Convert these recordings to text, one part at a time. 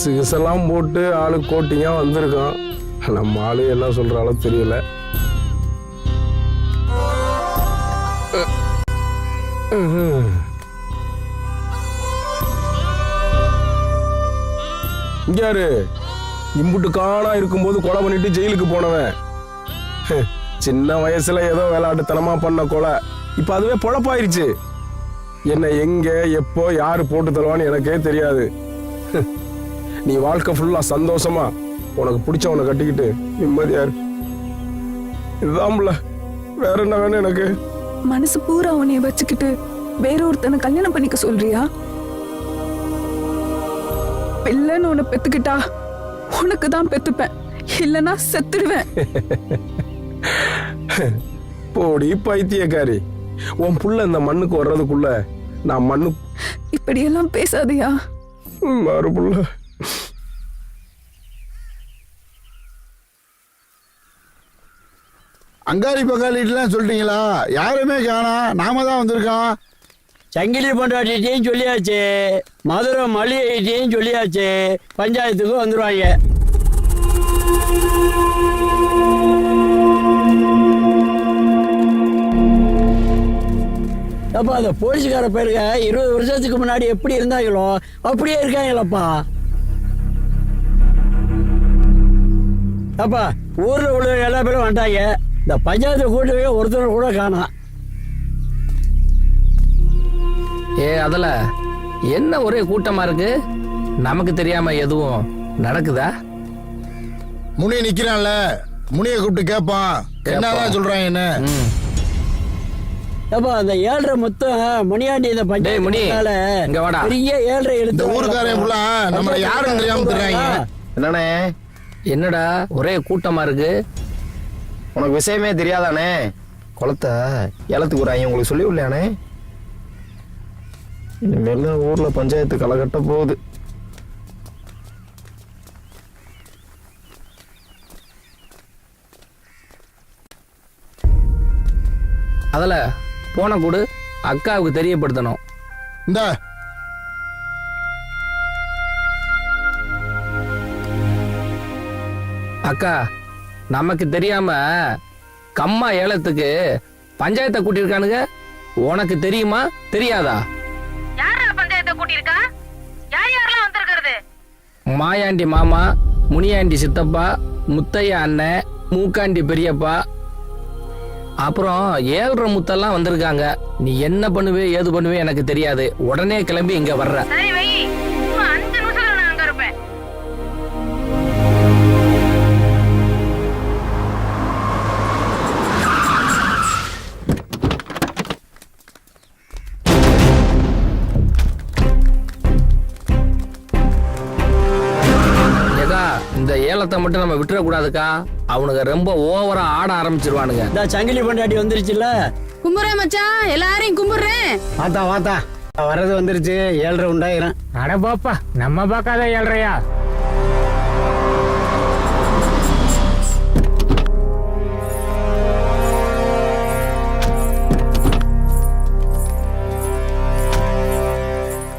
Dress கிசெல்லாம் போட்டு ஆளு கோட்டிங்க வந்திருக்கான். நம்ம ஆளு என்ன சொல்றாலோ தெரியல. யாரு இம்புட்டு காணா இருக்கும்போது கொலை பண்ணிட்டு ஜெயிலுக்கு போனவன். சின்ன வயசுல ஏதோ விளையாட்டுத்தனமா பண்ண கொலை இப்ப அதுவே பொழப்பாயிருச்சு. என்ன எங்க எப்போ யாரு போட்டு தருவான்னு எனக்கே தெரியாது. நீ வாழ்க்கை ஃபுல்லா சந்தோஷமா உனக்கு பிடிச்சவனை கட்டிக்கிட்டு நிம்மதியா இரு. இதுதான் வேற என்ன வேணும் எனக்கு? மனசு பூரா உன்னைய வச்சுக்கிட்டு வேற ஒருத்தனை கல்யாணம் பண்ணிக்க சொல்றியா? பிள்ளைன்னு உன்னை பெத்துக்கிட்டா உனக்கு தான் பெத்துப்பேன், இல்லைன்னா செத்துடுவேன். போடி பைத்தியக்காரி, உன் புள்ள இந்த மண்ணுக்கு வர்றதுக்குள்ள நான் மண்ணு. இப்படியெல்லாம் பேசாதையா மாறு புள்ள. அங்காரி பங்காளிட்டுலாம் சொல்லிட்டீங்களா? யாருமே காணா, நாம தான் வந்திருக்கோம். சங்கிலி பொண்டாட்டிட்டையும் சொல்லியாச்சு, மதுரை மளிகைட்டையும் சொல்லியாச்சு, பஞ்சாயத்துக்கு வந்துடுவாங்க. அப்பா அந்த போலீஸ்கார பேருங்க 20 வருஷத்துக்கு முன்னாடி எப்படி இருந்தாங்களோ அப்படியே இருக்காங்களப்பா. அப்பா ஊர்ல உள்ள எல்லா பேரும் வந்துட்டாங்க. இந்த பஞ்சாயத்தை கூட்டவே ஒருத்தர் கூட காணாம். அதுல என்ன ஒரே கூட்டமா இருக்கு? நமக்கு தெரியாம எதுவும் நடக்குதா? முனி நிக்கிறான்ல, முனியை கூப்பிட்டு கேட்பான் என்னதான் சொல்றாங்க. என்ன அப்பா அந்த 7.5 மொத்தம் மணியாண்டி இந்த பஞ்சாயத்தால பெரிய 7.5 இந்த ஊருக்காரன் நம்மள யாரும் தெரியாம தெரியாங்க. என்னண்ணே, என்னடா ஒரே கூட்டமா இருக்கு? உனக்கு விஷயமே தெரியாதானே? குளத்தை ஏலத்துக்கு வராங்க, உங்களுக்கு சொல்லி விடலையானே? இனிமேல் தான் ஊர்ல பஞ்சாயத்து களை கட்ட போகுது. அதுல போன கூடு அக்காவுக்கு தெரியப்படுத்தணும். இந்த அக்கா, நமக்கு தெரியாம கம்மா ஏலத்துக்கு பஞ்சாயத்தை கூட்டியிருக்கானுங்க. உனக்கு தெரியுமா தெரியாதா? யாரா பஞ்சாயத்தை கூட்டியிருக்கா? யார் யாரெல்லாம் வந்திருக்கிறது? மாயாண்டி மாமா, முனியாண்டி சித்தப்பா, முத்தையா அண்ணன், மூக்காண்டி பெரியப்பா, அப்புறம் 7.5 முத்தெல்லாம் வந்திருக்காங்க. நீ என்ன பண்ணுவே ஏது பண்ணுவே எனக்கு தெரியாது. உடனே கிளம்பி இங்க வர்ற. சரி வை, 5 நிமிஷத்துல நான் அங்க இருப்பேன். இந்த ஏலத்தை மட்டும் நம்ம விட்டுறக்கூடாதுக்கா. அவனுங்க ரொம்ப ஓவரா ஆட ஆரம்பிச்சிருவானுங்க. இந்த சங்கிலி பொண்டாட்டி வந்துருச்சுல்ல. கும்புறேன் மச்சான், எல்லாரையும் கும்பிடுறேன். வாத்தா வாத்தா, வர்றது வந்துருச்சு. 7.5 உண்டாயிரம். அட பாப்பா, நம்ம பார்க்காத 7.5.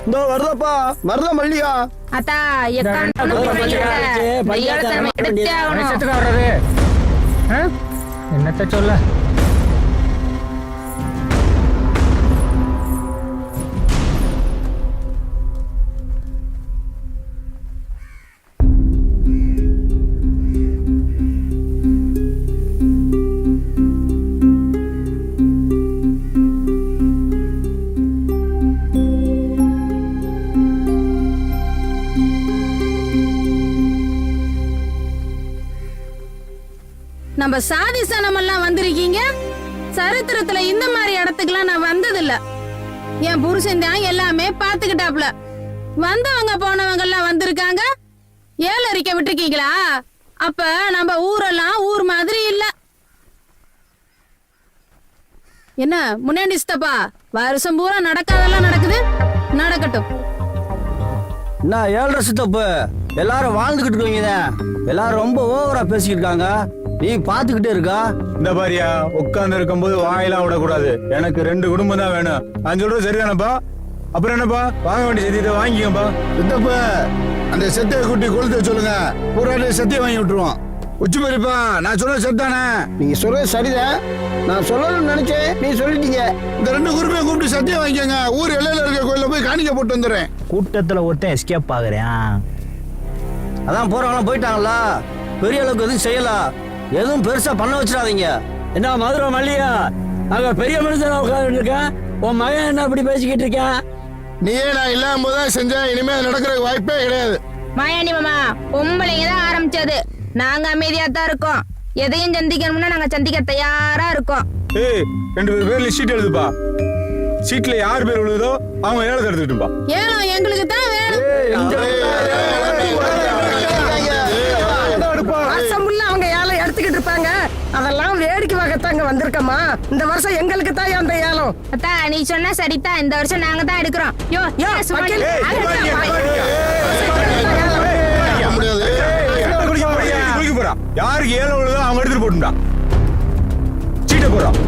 இந்த வருதப்பா, வருத மல்லிகா. அத்தா வருஷத்துக்கு வர்றது என்னத்த சொல்ல? நம்ம சாதி சனம் எல்லாம் வந்திருக்கீங்க. சரித்திரத்துல இந்த மாதிரி இடத்துக்குலாம் நான் வந்ததில்ல. என் புருஷன் தான் எல்லாமே பாத்துக்கிட்டாப்ல. வந்தவங்க போனவங்க எல்லாம் வந்திருக்காங்க. ஏலரிக்க விட்டுருக்கீங்களா? அப்ப நம்ம ஊரெல்லாம் ஊர் மாதிரி இல்ல. என்ன முன்னாடி சித்தப்பா, வருஷம் பூரா நடக்காதெல்லாம் நடக்குது. நடக்கட்டும். என்ன 7.5 சித்தப்பு, எல்லாரும் வாழ்ந்துகிட்டு இருக்கீங்க. எல்லாரும் ரொம்ப ஓவரா பேசிக்கிட்டு இருக்காங்க. நீ பாத்துக்கிட்டே இருக்கா? இந்த பாரியா, உட்கார்ந்து இருக்கும் போது வாயெல்லாம் விடக்கூடாது. எனக்கு 2 குடும்பம் தான் வேணும். நான் சொல்றது சரிதானப்பா? அப்புறம் என்னப்பா, வாங்க வேண்டிய செய்தியை வாங்கிக்கப்பா. சித்தப்ப அந்த செத்தைய குட்டி கொளுத்த சொல்லுங்க பூராட்டி செத்தைய வாங்கி விட்டுருவோம். உச்சி பெரியப்பா நான் சொன்ன செத்தானே? நீங்க சொல்றது சரிதான். நான் சொல்லணும்னு நினைச்சேன், நீ சொல்லிட்டீங்க. இந்த 2 குருப்பையும் கூப்பிட்டு சத்தியம் வாங்கிக்கோங்க. ஊர் எல்லையில இருக்க கோயில போய் காணிக்க போட்டு வந்துடுறேன். கூட்டத்துல ஒருத்தன் எஸ்கேப் ஆகுறேன். அதான் போறவங்க போயிட்டாங்களா, பெரிய அளவுக்கு எதுவும் செய்யலாம், எதுவும் பெருசா பண்ண வச்சிடாதீங்க. என்ன மதுரை மல்லியா, அங்க பெரிய மனுஷன் உட்கார்ந்து இருக்கேன், உன் மகன் என்ன அப்படி பேசிக்கிட்டு இருக்கேன்? நீயே நான் இல்லாம போதான் செஞ்சேன். இனிமே அது நடக்கிறதுக்கு வாய்ப்பே கிடையாது. மாயாண்டி மாமா, பொம்பளைங்க தான் ஆரம்பிச்சது. நாங்க அமைதியா தான் இருக்கோம். எதையும் சந்திக்கணும்னா நாங்க சந்திக்க தயாரா இருக்கோம். ஏய் 2 பேர்ல சீட் எழுதுப்பா. சீட்ல யார் பேர் விழுதோ அவங்க ஏலத்தை எடுத்துக்கிட்டுப்பா. ஏலம் எங்களுக்கு தான் வேணும். அவங்க ஏலம் எடுத்துக்கிட்டு இருப்பாங்க. அதெல்லாம் வேடிக்கை பார்க்கத்தாங்க வந்திருக்கமா. இந்த வருஷம் எங்களுக்கு தான் அந்த ஏலம். அத்தா நீ சொன்னா சரிதான், இந்த வருஷம் நாங்க தான் எடுக்கிறோம். யாருக்கு ஏலம் விழுதோ அவங்க எடுத்துட்டு போட்டுடா. சீட்டை போடுறான்.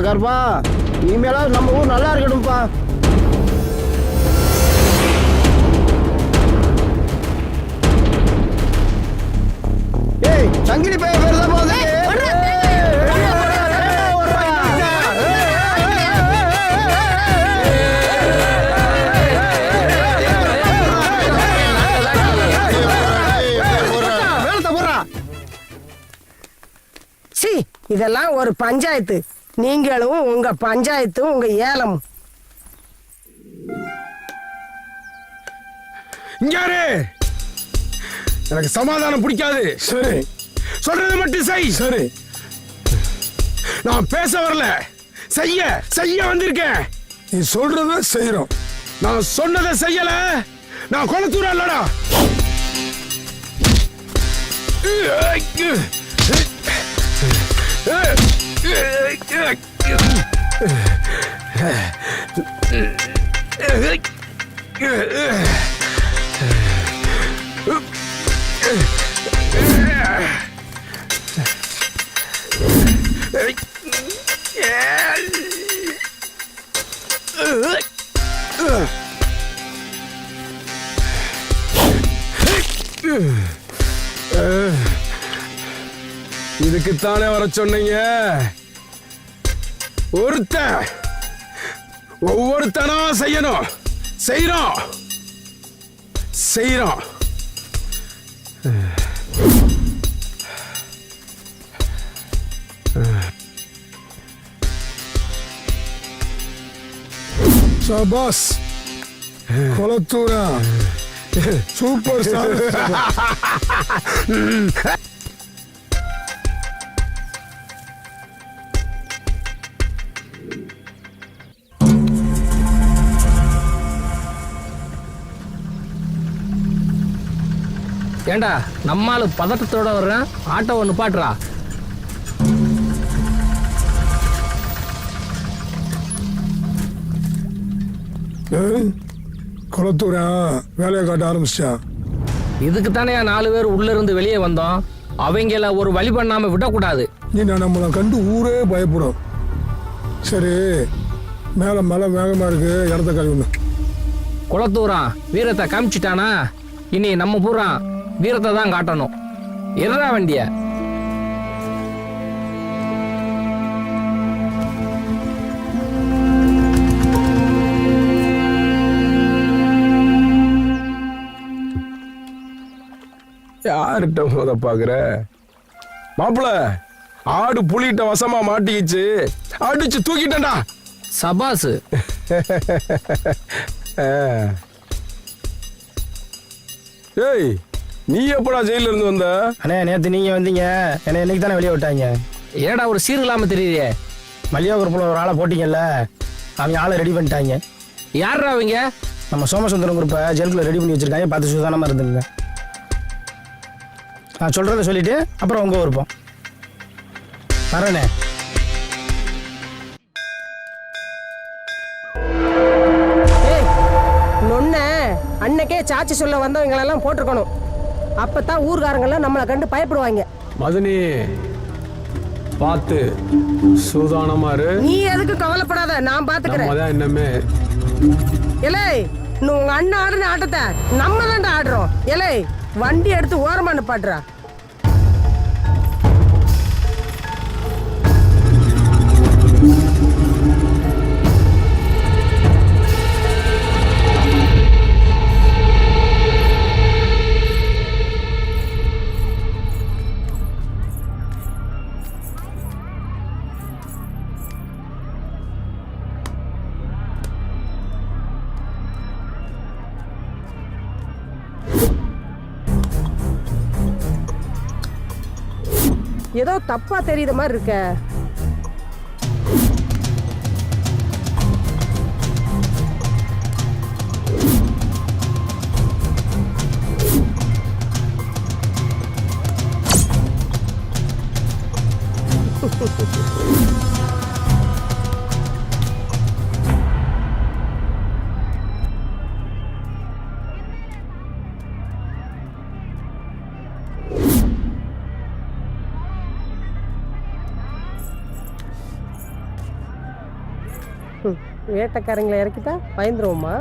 கர்ப்பா, இனிமேலாவது நம்ம ஊர் நல்லா இருக்கணும்ப்பா. ஏய் சங்கிலி பைய பேர் தான் போகுது. சி, இதெல்லாம் ஒரு பஞ்சாயத்து. நீங்களும் உங்க பஞ்சாயத்தும் உங்க ஏலமும். இங்காரு எனக்கு சமாதானம் பிடிக்காது. சரி சொல்றது மட்டும் செய். சரி நான் பேச வரல, செய்ய செய்ய வந்திருக்கேன். நீ சொல்றத செய்யறோம். நான் சொன்னதை செய்யல, நான் கொளத்தூரா இல்லடா. இதுக்குத்தானே வர சொன்னீங்க? ஒவ்வொருத்தனா செய்யணும். செய்யறோம் செய்யறோம். சபாஸ் கொளத்தூரா, சூப்பர் ஸ்டார். ஏண்டா நம்மால பதட்டத்தோட வர்றேன், ஆட்டோவை நிப்பாட்டுறா. கொளத்தூரா வேலையை காட்ட ஆரம்பிச்சிட்டான். இதுக்கு தானே 4 பேர் உள்ள இருந்து வெளியே வந்தோம். அவங்கள ஒரு வழி பண்ணாம விடக்கூடாது. நீ நம்மளை கண்டு ஊரே பயப்படும். சரி மேல மழை வேகமா இருக்கு, இடத்த கழுவணும். குளத்தூரான் வீரத்தை காமிச்சிட்டானா, இனி நம்ம பூரா வீரத்தை தான் காட்டணும். எறா வண்டிய. யார்கிட்ட மோத பாக்குற? மாப்பிள, ஆடு புலிட்ட வசமா மாட்டிக்கிச்சு, அடிச்சு தூக்கிட்டேன்டா. சபாசு. ஏய் நீ எப்படா ஜெயில இருந்து வந்த? அண்ணே நேத்து நீங்க வந்தீங்க, என்ன இன்னைக்கு தானே வெளியே விட்டாங்க. ஏடா ஒரு சீர் இல்லாம தெரியுதே. மல்லிகா குரூப்ல ஒரு ஆளை போட்டீங்கல்ல, அவங்க ஆளை ரெடி பண்ணிட்டாங்க. யாரா அவங்க? நம்ம சோமசுந்தரம் குரூப்பை ஜெயிலுக்குள்ள ரெடி பண்ணி வச்சிருக்காங்க. பார்த்து சுதானமா இருந்துங்க. நான் சொல்றத சொல்லிட்டு அப்புறம் உங்க விருப்பம். வரேனே. நொன்ன அன்னைக்கே சாட்சி சொல்ல வந்தவங்களெல்லாம் போட்டிருக்கணும். அப்பதான் ஊர்காரங்கெல்லாம் நம்மளை கண்டு பயப்படுவாங்க. மதனி பார்த்து சூதானமா இரு. நீ எதுக்கு கவலைப்படாத, நான் பாத்துக்கிறேன். இன்னமே ஏலே இன்னும் உங்க அண்ணன் ஆடுன ஆட்டத்தை நம்ம தான்டா ஆடுறோம். ஏலே வண்டி எடுத்து ஓரமா நிப்பாட்டுறா. ஏதோ தப்பா தெரியுத மாதிரி இருக்க. வேட்டைக்காரங்களை இறக்கிட்டா பயந்துருவோமா?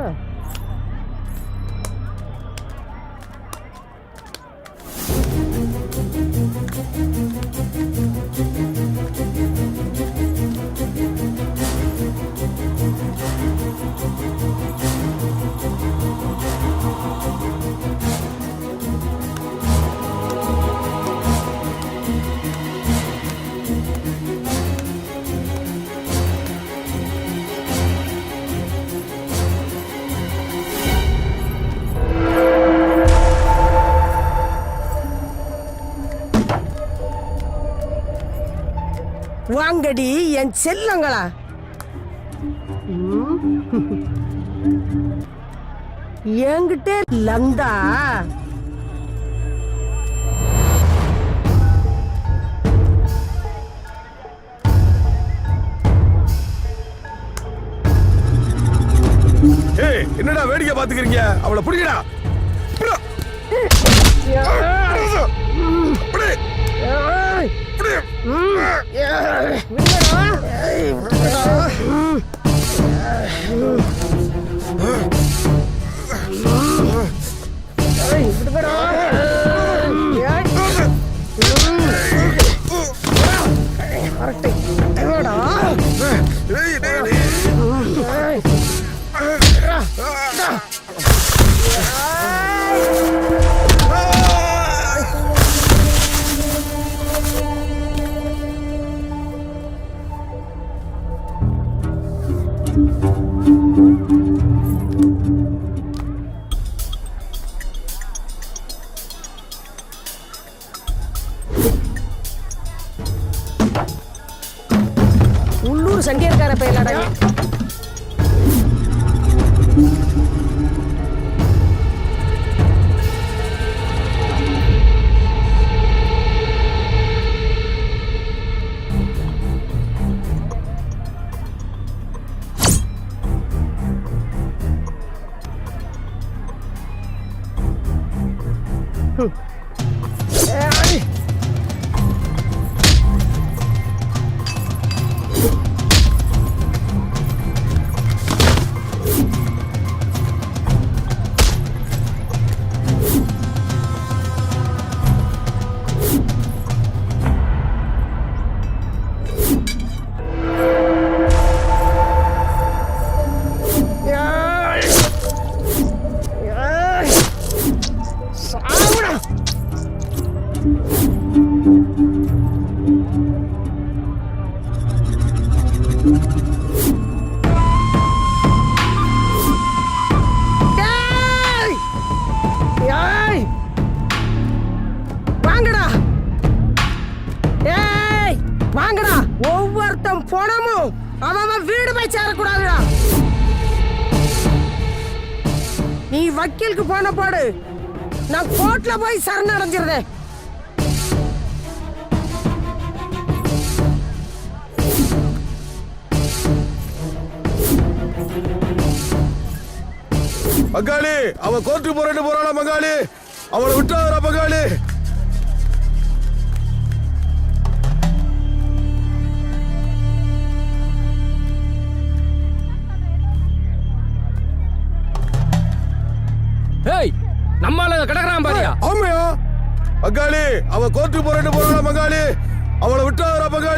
வாங்கடி என் செல்லங்களா. என்கிட்ட லந்தா என்னடா வேடிக்கை பாத்துக்கிறீங்க? அவளை பிடிக்கடா. உள்ளூர் சண்டியர்கார பயிலாடா. ஒவ்வொருத்தன் போனமும் அவன் வீடு போய் சேரக்கூடாதுடா. நீ வக்கீலுக்கு போன போடு, நான் கோர்ட்ல போய் சரணடைஞ்சிருந்தேன். பங்காளி, அவ கோர்ட்டுக்கு போறாளா பங்காளி? அவளை விட்டாரா பங்காளி? ஏய் நம்மால கிடக்குறான் பாரியா ஆமையா பங்காளி அவ கோர்ட்டுக்கு போறேன்னு போறாளா பங்காளி அவளை விட்டாரா பங்காளி